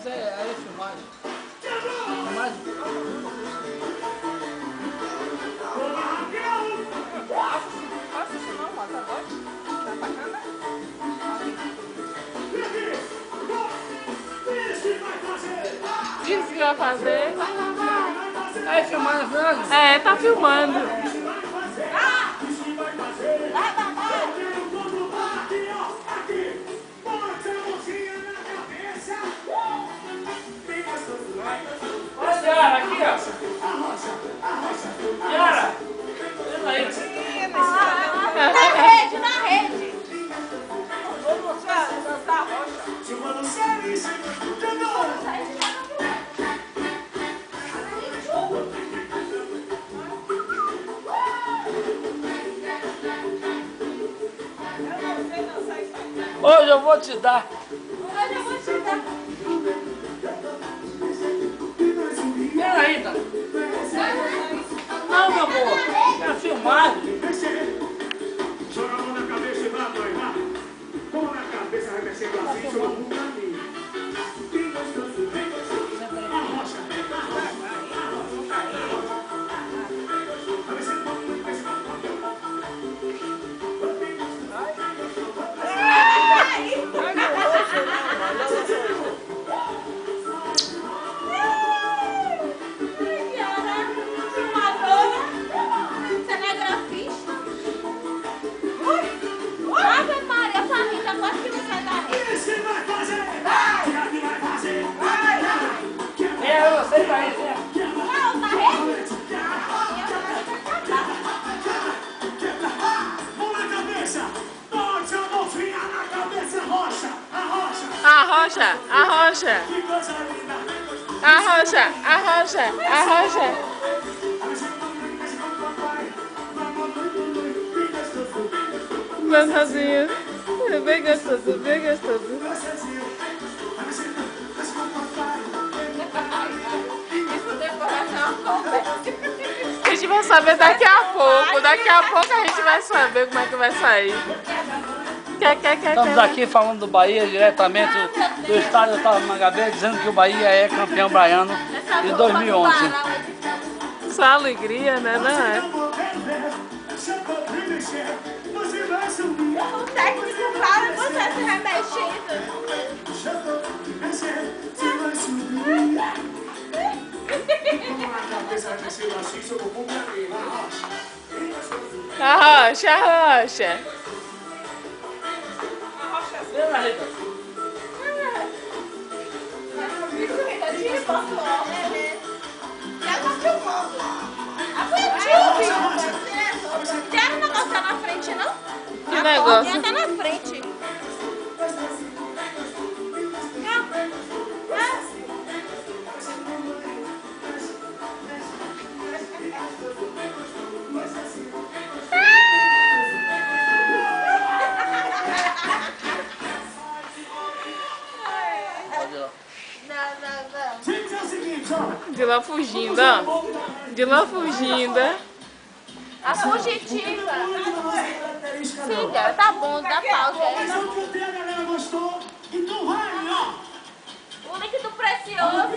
Mas é filmagem. Filmagem. Faça isso não, mano. Tá doido? Tá bacana? Disse que vai fazer. É filmagem, filmagem. É, tá filmando. Olha, Yara, aqui, ó. Yara, olha aí. Na rede, na rede. Vamos dançar a rocha. Hoje eu vou te dar. Hoje eu vou te dar. Pera aí, tá? Não, meu amor. É filmagem. Joga a mão na cabeça e vai apanhar. Mão na cabeça, vai mexendo assim, joga um caminho. Bem gostoso, bem gostoso. Arrocha. Ave Maria, família, quase que não sai da rede. Esse vai fazer. Vai fazer. Vai. É, você tá aí, né? Não, na rede. Mão na cabeça. Bote a mãozinha na cabeça, arrocha. Arrocha. Arrocha, arrocha. Que coisa linda. Arrocha, arrocha, arrocha. Gostosinho. Bem gostoso, bem gostoso. Isso depois vai ser uma conversa. A gente vai saber daqui a pouco. Daqui a pouco a gente vai saber como é que vai sair. Estamos aqui falando do Bahia, diretamente do estádio Otávio Mangabeira, dizendo que o Bahia é campeão baiano de 2011. Só alegria, né? Não é? O técnico fala e você se remexendo. Arrocha, arrocha. Pera aí, tá? Tira e bota o óculos. Já tá filmando. Afetinho, filho. Quero um negócio tá na frente, não? Que A negócio? portinha tá na frente. De lá fugindo, ó. De lá fugindo, ó. A fugitiva. Filha, tá bom, dá pausa aí. Mas eu a galera gostou. Então vai, ó. O líquido precioso.